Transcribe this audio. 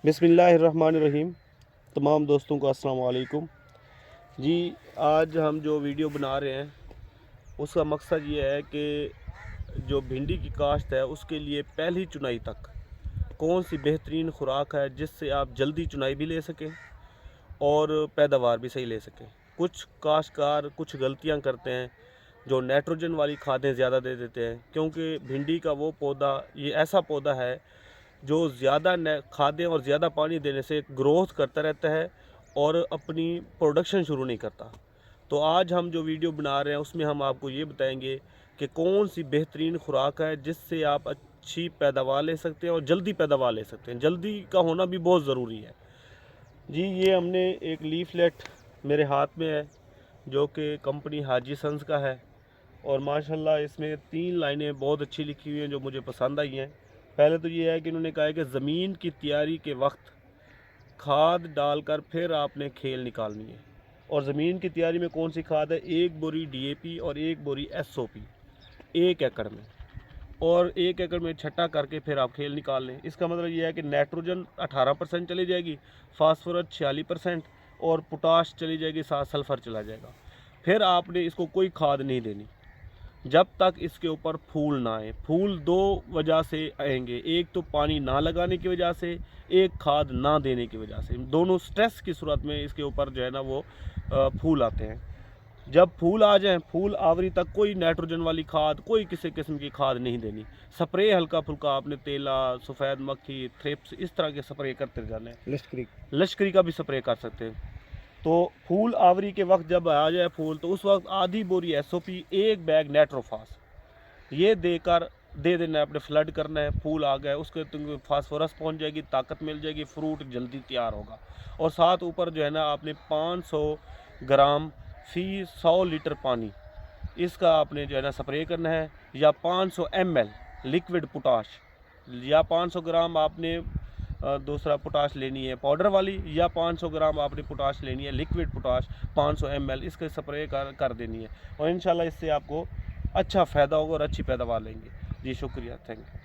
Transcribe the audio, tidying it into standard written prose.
बिस्मिल्लाहिर्रहमानिर्रहीम। तमाम दोस्तों को अस्सलाम वालेकुम जी। आज हम जो वीडियो बना रहे हैं उसका मकसद ये है कि जो भिंडी की काश्त है उसके लिए पहली चुनाई तक कौन सी बेहतरीन खुराक है जिससे आप जल्दी चुनाई भी ले सकें और पैदावार भी सही ले सकें। कुछ काश्तकार कुछ गलतियां करते हैं जो नाइट्रोजन वाली खादें ज़्यादा दे देते हैं, क्योंकि भिंडी का वो पौधा ये ऐसा पौधा है जो ज़्यादा खादें और ज़्यादा पानी देने से ग्रोथ करता रहता है और अपनी प्रोडक्शन शुरू नहीं करता। तो आज हम जो वीडियो बना रहे हैं उसमें हम आपको ये बताएंगे कि कौन सी बेहतरीन खुराक है जिससे आप अच्छी पैदावार ले सकते हैं और जल्दी पैदावार ले सकते हैं। जल्दी का होना भी बहुत ज़रूरी है जी। ये हमने एक लीफलेट मेरे हाथ में है जो कि कंपनी हाजी सन्स का है और माशाल्लाह इसमें 3 लाइनें बहुत अच्छी लिखी हुई हैं जो मुझे पसंद आई हैं। पहले तो ये है कि इन्होंने कहा है कि ज़मीन की तैयारी के वक्त खाद डालकर फिर आपने खेल निकालनी है। और ज़मीन की तैयारी में कौन सी खाद है? 1 बोरी DAP और 1 बोरी SOP 1 एकड़ में, और 1 एकड़ में छटा करके फिर आप खेल निकाल लें। इसका मतलब ये है कि नाइट्रोजन 18% चली जाएगी, फास्फोरस 46% और पोटाश चली जाएगी, साथ सल्फ़र चला जाएगा। फिर आपने इसको कोई खाद नहीं देनी जब तक इसके ऊपर फूल ना आए। फूल 2 वजह से आएंगे, एक तो पानी ना लगाने की वजह से, एक खाद ना देने की वजह से। दोनों स्ट्रेस की सूरत में इसके ऊपर जो है ना वो फूल आते हैं। जब फूल आ जाएं, फूल आवरी तक कोई नाइट्रोजन वाली खाद, कोई किसी किस्म की खाद नहीं देनी। स्प्रे हल्का फुल्का आपने तेला, सफ़ेद मक्खी, थ्रिप्स, इस तरह के स्प्रे करते जाने हैं। लश्करी का भी स्प्रे कर सकते हैं। तो फूल आवरी के वक्त जब आ जाए फूल, तो उस वक्त आधी बोरी SOP, 1 बैग नाइट्रोफास ये दे देना है। अपने फ्लड करना है, फूल आ गए उसके तो फास्फोरस पहुंच जाएगी, ताकत मिल जाएगी, फ्रूट जल्दी तैयार होगा। और साथ ऊपर जो है ना आपने 500 ग्राम फी 100 लीटर पानी इसका आपने जो है ना स्प्रे करना है, या 500 ml लिक्विड पोटाश, या 500 ग्राम आपने दूसरा पोटाश लेनी है पाउडर वाली, या 500 ग्राम आपने पोटाश लेनी है लिक्विड पोटाश 500 ml इसके स्प्रे कर देनी है। और इंशाल्लाह इससे आपको अच्छा फ़ायदा होगा और अच्छी पैदावार लेंगे जी। शुक्रिया, थैंक यू।